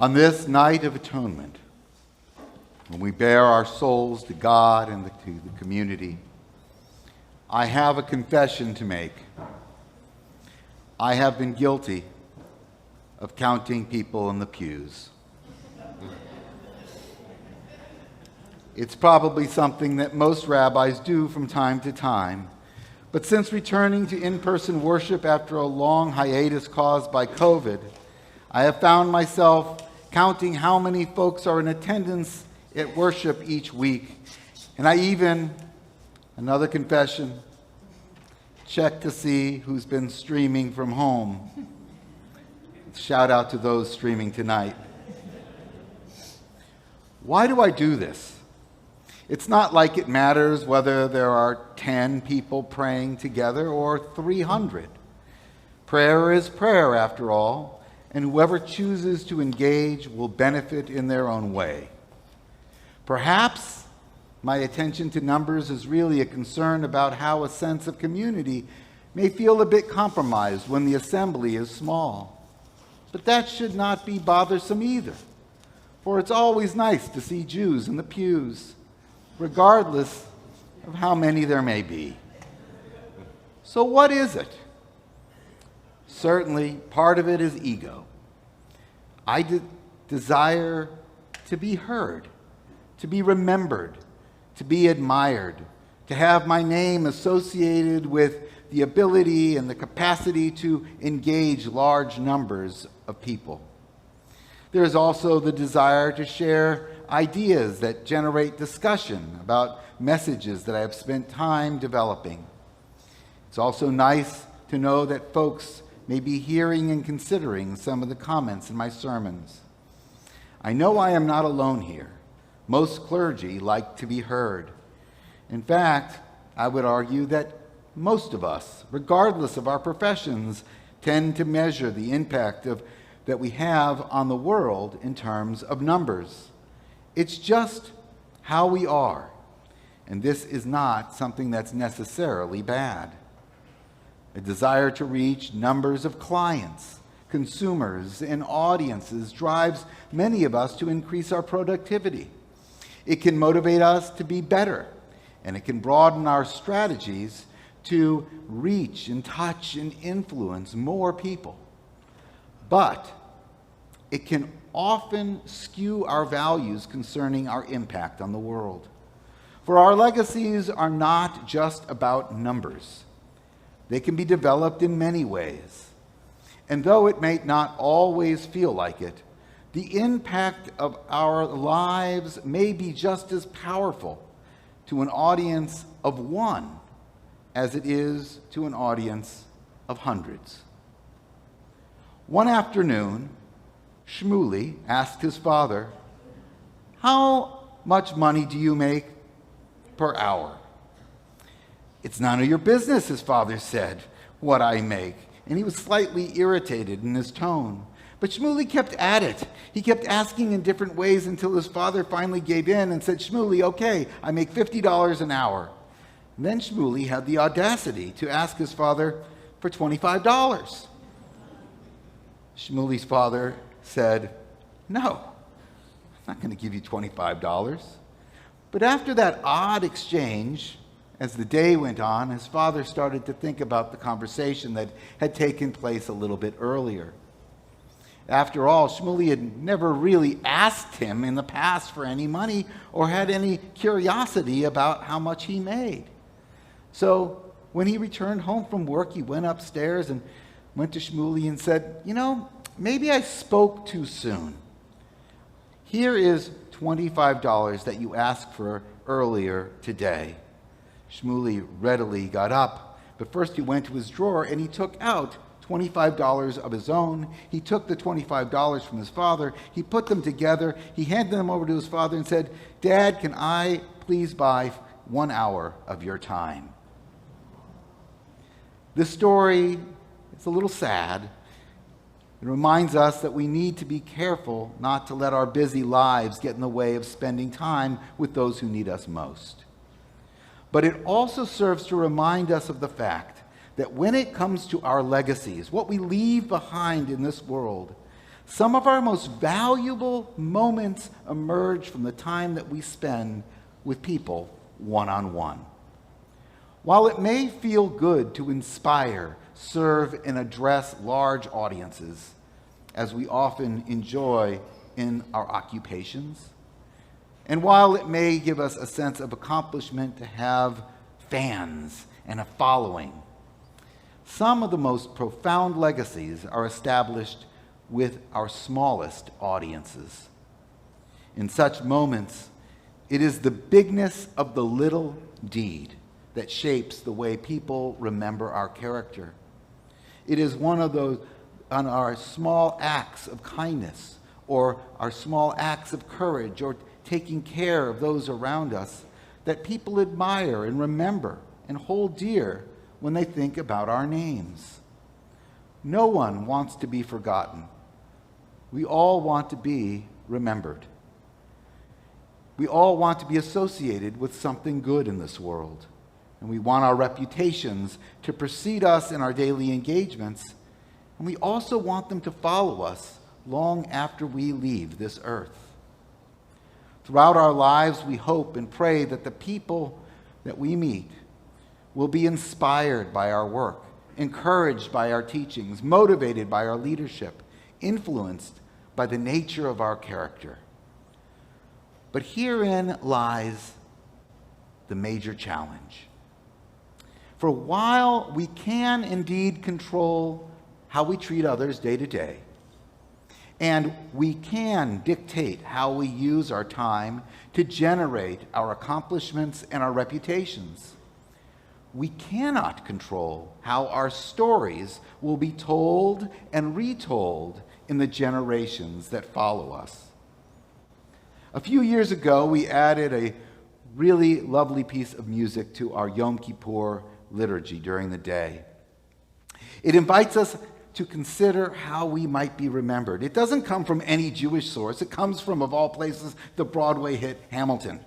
On this night of atonement, when we bare our souls to God and to the community, I have a confession to make. I have been guilty of counting people in the pews. It's probably something that most rabbis do from time to time, but since returning to in-person worship after a long hiatus caused by COVID, I have found myself counting how many folks are in attendance at worship each week. And I even, another confession, check to see who's been streaming from home. Shout out to those streaming tonight. Why do I do this? It's not like it matters whether there are 10 people praying together or 300. Prayer is prayer, after all, and whoever chooses to engage will benefit in their own way. Perhaps my attention to numbers is really a concern about how a sense of community may feel a bit compromised when the assembly is small. But that should not be bothersome either, for it's always nice to see Jews in the pews, regardless of how many there may be. So what is it? Certainly, part of it is ego. I desire to be heard, to be remembered, to be admired, to have my name associated with the ability and the capacity to engage large numbers of people. There is also the desire to share ideas that generate discussion about messages that I have spent time developing. It's also nice to know that folks may be hearing and considering some of the comments in my sermons. I know I am not alone here. Most clergy like to be heard. In fact, I would argue that most of us, regardless of our professions, tend to measure the impact that we have on the world in terms of numbers. It's just how we are, and this is not something that's necessarily bad. A desire to reach numbers of clients, consumers, and audiences drives many of us to increase our productivity. It can motivate us to be better, and it can broaden our strategies to reach and touch and influence more people. But it can often skew our values concerning our impact on the world. For our legacies are not just about numbers. They can be developed in many ways. And though it may not always feel like it, the impact of our lives may be just as powerful to an audience of one as it is to an audience of hundreds. One afternoon, Shmuley asked his father, "How much money do you make per hour?" "It's none of your business," his father said, "what I make." And he was slightly irritated in his tone. But Shmuley kept at it. He kept asking in different ways until his father finally gave in and said, "Shmuley, okay, I make $50 an hour." And then Shmuley had the audacity to ask his father for $25. Shmuley's father said, "No, I'm not going to give you $25. But after that odd exchange, as the day went on, his father started to think about the conversation that had taken place a little bit earlier. After all, Shmuley had never really asked him in the past for any money or had any curiosity about how much he made. So when he returned home from work, he went upstairs and went to Shmuley and said, "Maybe I spoke too soon. Here is $25 that you asked for earlier today." Shmuley readily got up, but first he went to his drawer and he took out $25 of his own. He took the $25 from his father. He put them together. He handed them over to his father and said, "Dad, can I please buy 1 hour of your time?" This story is a little sad. It reminds us that we need to be careful not to let our busy lives get in the way of spending time with those who need us most. But it also serves to remind us of the fact that when it comes to our legacies, what we leave behind in this world, Some of our most valuable moments emerge from the time that we spend with people one-on-one. While it may feel good to inspire, serve, and address large audiences, as we often enjoy in our occupations, and while it may give us a sense of accomplishment to have fans and a following, some of the most profound legacies are established with our smallest audiences. In such moments, it is the bigness of the little deed that shapes the way people remember our character. It is one of those on our small acts of kindness, or our small acts of courage, or taking care of those around us, that people admire and remember and hold dear when they think about our names. No one wants to be forgotten. We all want to be remembered. We all want to be associated with something good in this world. And we want our reputations to precede us in our daily engagements. And we also want them to follow us long after we leave this earth. Throughout our lives, we hope and pray that the people that we meet will be inspired by our work, encouraged by our teachings, motivated by our leadership, influenced by the nature of our character. But herein lies the major challenge. For while we can indeed control how we treat others day to day, and we can dictate how we use our time to generate our accomplishments and our reputations, we cannot control how our stories will be told and retold in the generations that follow us. A few years ago, we added a really lovely piece of music to our Yom Kippur liturgy during the day. It invites us to consider how we might be remembered. It doesn't come from any Jewish source. It comes from, of all places, the Broadway hit Hamilton.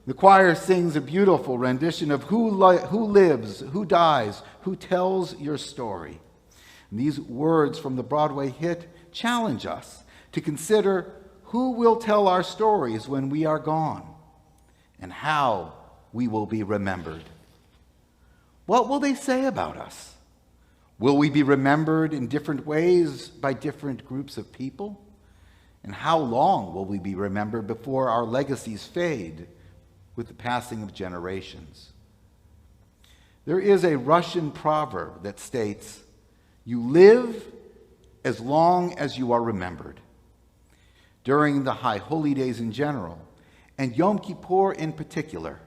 The choir sings a beautiful rendition of who lives, who dies, who tells your story. And these words from the Broadway hit challenge us to consider who will tell our stories when we are gone and how we will be remembered. What will they say about us? Will we be remembered in different ways by different groups of people? And how long will we be remembered before our legacies fade with the passing of generations? There is a Russian proverb that states, "You live as long as you are remembered." During the High Holy Days in general, and Yom Kippur in particular,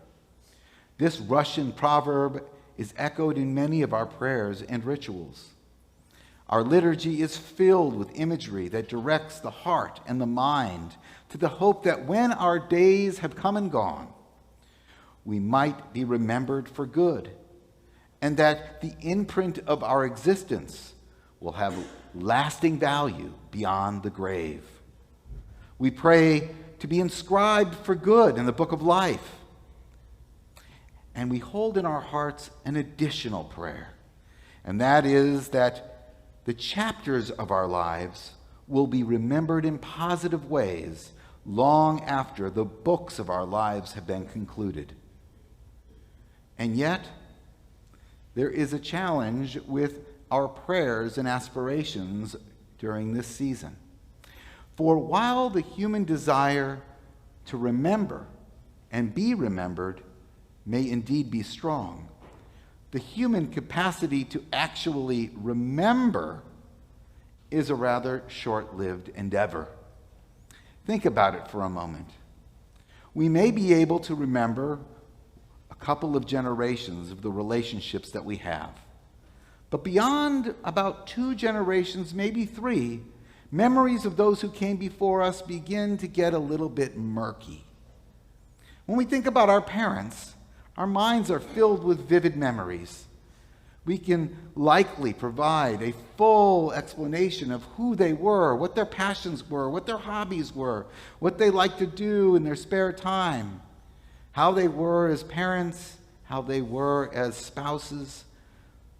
this Russian proverb is echoed in many of our prayers and rituals. Our liturgy is filled with imagery that directs the heart and the mind to the hope that when our days have come and gone, we might be remembered for good, and that the imprint of our existence will have lasting value beyond the grave. We pray to be inscribed for good in the book of life. And we hold in our hearts an additional prayer, and that is that the chapters of our lives will be remembered in positive ways long after the books of our lives have been concluded. And yet, there is a challenge with our prayers and aspirations during this season. For while the human desire to remember and be remembered may indeed be strong, the human capacity to actually remember is a rather short-lived endeavor. Think about it for a moment. We may be able to remember a couple of generations of the relationships that we have. But beyond about 2 generations, maybe 3, memories of those who came before us begin to get a little bit murky. When we think about our parents, our minds are filled with vivid memories. We can likely provide a full explanation of who they were, what their passions were, what their hobbies were, what they liked to do in their spare time, how they were as parents, how they were as spouses.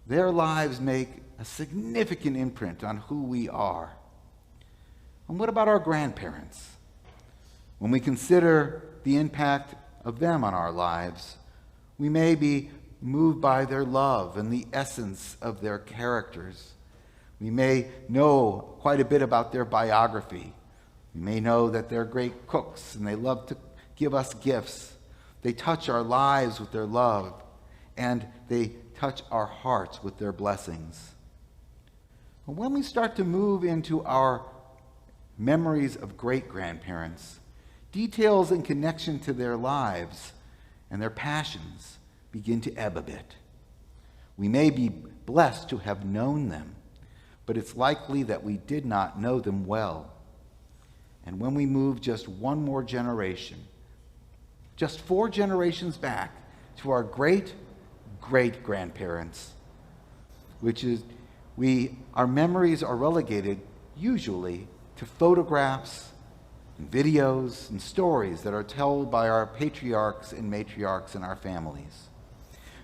Their lives make a significant imprint on who we are. And what about our grandparents? When we consider the impact of them on our lives, we may be moved by their love and the essence of their characters. We may know quite a bit about their biography. We may know that they're great cooks and they love to give us gifts. They touch our lives with their love, and they touch our hearts with their blessings. But when we start to move into our memories of great-grandparents, details in connection to their lives and their passions begin to ebb a bit. We may be blessed to have known them, but it's likely that we did not know them well. And when we move just one more generation, just 4 generations back to our great-great-grandparents, our memories are relegated usually to photographs and videos and stories that are told by our patriarchs and matriarchs in our families.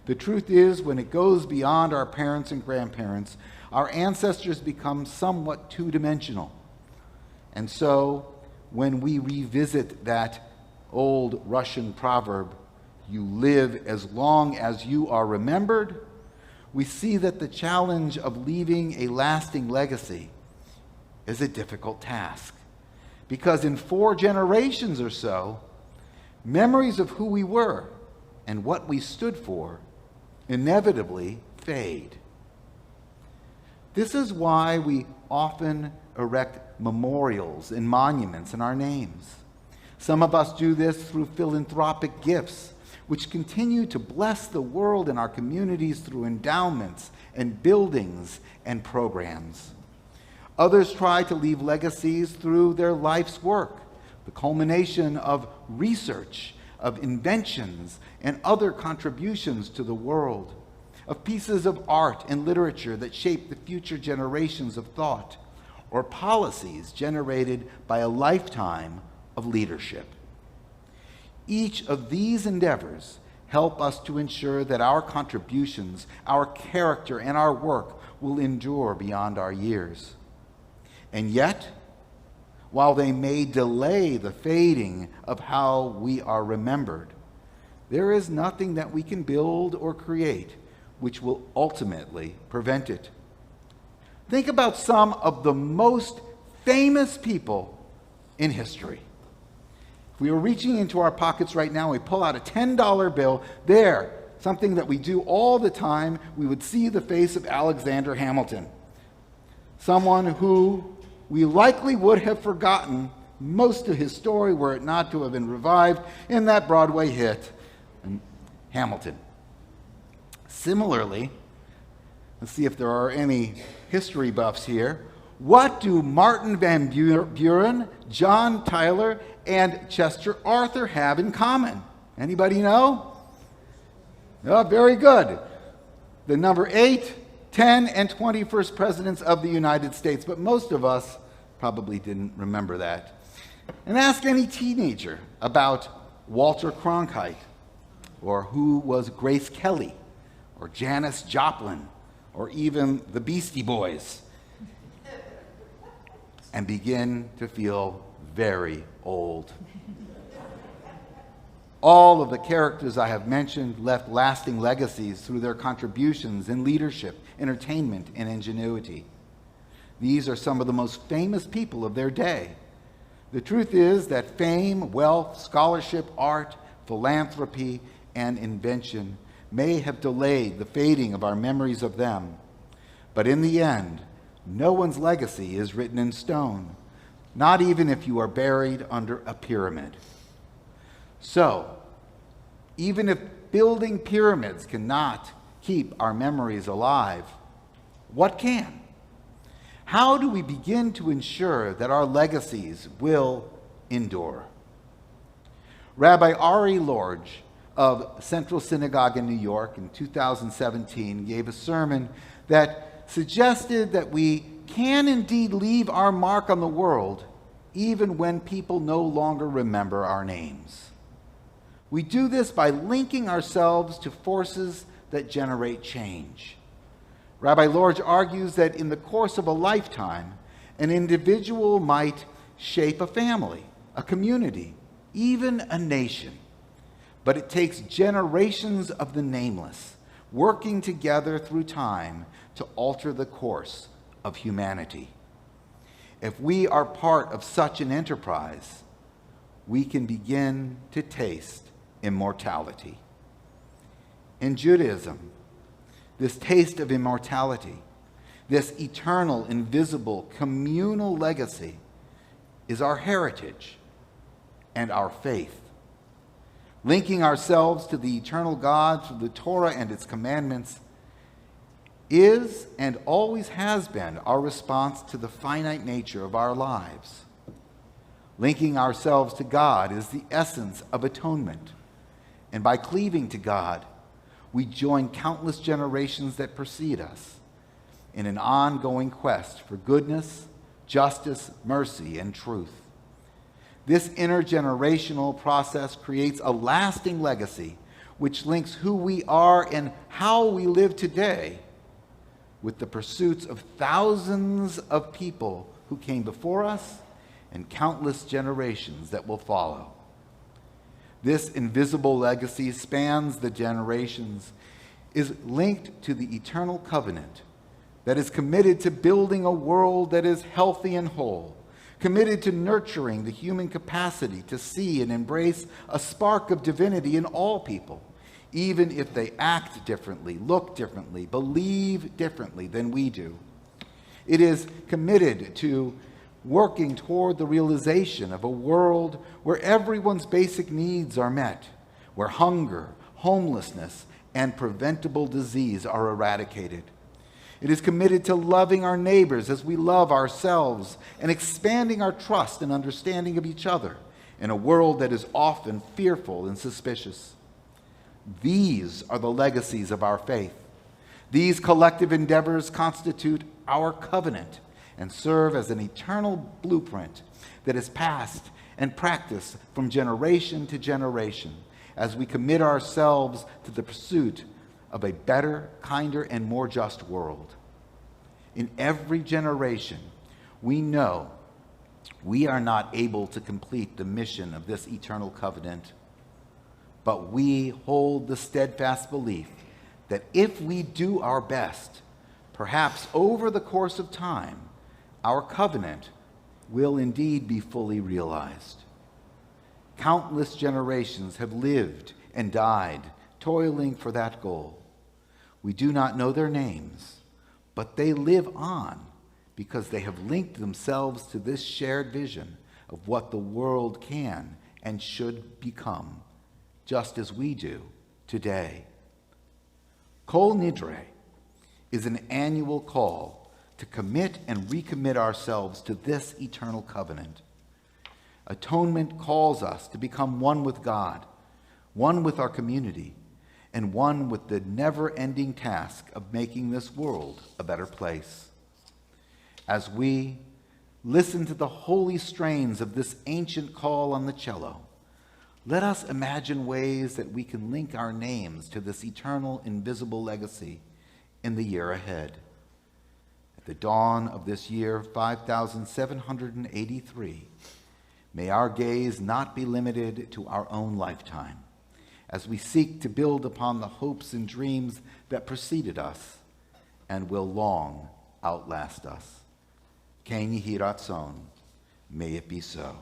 The truth is, when it goes beyond our parents and grandparents, our ancestors become somewhat two-dimensional. And so, when we revisit that old Russian proverb, "You live as long as you are remembered," we see that the challenge of leaving a lasting legacy is a difficult task. Because in 4 generations or so, memories of who we were and what we stood for inevitably fade. This is why we often erect memorials and monuments in our names. Some of us do this through philanthropic gifts, which continue to bless the world and our communities through endowments and buildings and programs. Others try to leave legacies through their life's work, the culmination of research, of inventions, and other contributions to the world, of pieces of art and literature that shape the future generations of thought, or policies generated by a lifetime of leadership. Each of these endeavors help us to ensure that our contributions, our character, and our work will endure beyond our years. And yet, while they may delay the fading of how we are remembered, there is nothing that we can build or create which will ultimately prevent it. Think about some of the most famous people in history. If we were reaching into our pockets right now, we pull out a $10 bill, there, something that we do all the time, we would see the face of Alexander Hamilton, someone who we likely would have forgotten most of his story were it not to have been revived in that Broadway hit, Hamilton. Similarly, let's see if there are any history buffs here. What do Martin Van Buren, John Tyler, and Chester Arthur have in common? Anybody know? Oh, very good. The number 8, 10, and 21st presidents of the United States, but most of us probably didn't remember that. And ask any teenager about Walter Cronkite, or who was Grace Kelly, or Janis Joplin, or even the Beastie Boys, and begin to feel very old. All of the characters I have mentioned left lasting legacies through their contributions in leadership, entertainment, and ingenuity. These are some of the most famous people of their day. The truth is that fame, wealth, scholarship, art, philanthropy, and invention may have delayed the fading of our memories of them. But in the end, no one's legacy is written in stone, not even if you are buried under a pyramid. So, even if building pyramids cannot keep our memories alive, what can? How do we begin to ensure that our legacies will endure? Rabbi Ari Lorge of Central Synagogue in New York in 2017 gave a sermon that suggested that we can indeed leave our mark on the world even when people no longer remember our names. We do this by linking ourselves to forces that generate change. Rabbi Lorge argues that in the course of a lifetime, an individual might shape a family, a community, even a nation. But it takes generations of the nameless working together through time to alter the course of humanity. If we are part of such an enterprise, we can begin to taste immortality. In Judaism, this taste of immortality, this eternal, invisible, communal legacy is our heritage and our faith. Linking ourselves to the eternal God through the Torah and its commandments is and always has been our response to the finite nature of our lives. Linking ourselves to God is the essence of atonement. And by cleaving to God, we join countless generations that precede us in an ongoing quest for goodness, justice, mercy, and truth. This intergenerational process creates a lasting legacy which links who we are and how we live today with the pursuits of thousands of people who came before us and countless generations that will follow. This invisible legacy spans the generations, is linked to the eternal covenant that is committed to building a world that is healthy and whole, committed to nurturing the human capacity to see and embrace a spark of divinity in all people, even if they act differently, look differently, believe differently than we do. It is committed to working toward the realization of a world where everyone's basic needs are met, where hunger, homelessness, and preventable disease are eradicated. It is committed to loving our neighbors as we love ourselves and expanding our trust and understanding of each other in a world that is often fearful and suspicious. These are the legacies of our faith. These collective endeavors constitute our covenant and serve as an eternal blueprint that is passed and practiced from generation to generation as we commit ourselves to the pursuit of a better, kinder, and more just world. In every generation, we know we are not able to complete the mission of this eternal covenant, but we hold the steadfast belief that if we do our best, perhaps over the course of time, our covenant will indeed be fully realized. Countless generations have lived and died, toiling for that goal. We do not know their names, but they live on because they have linked themselves to this shared vision of what the world can and should become, just as we do today. Kol Nidre is an annual call to commit and recommit ourselves to this eternal covenant. Atonement calls us to become one with God, one with our community, and one with the never-ending task of making this world a better place. As we listen to the holy strains of this ancient call on the cello, let us imagine ways that we can link our names to this eternal, invisible legacy in the year ahead. At the dawn of this year 5783, may our gaze not be limited to our own lifetime as we seek to build upon the hopes and dreams that preceded us and will long outlast us. Ken Yehi Ratzon, may it be so.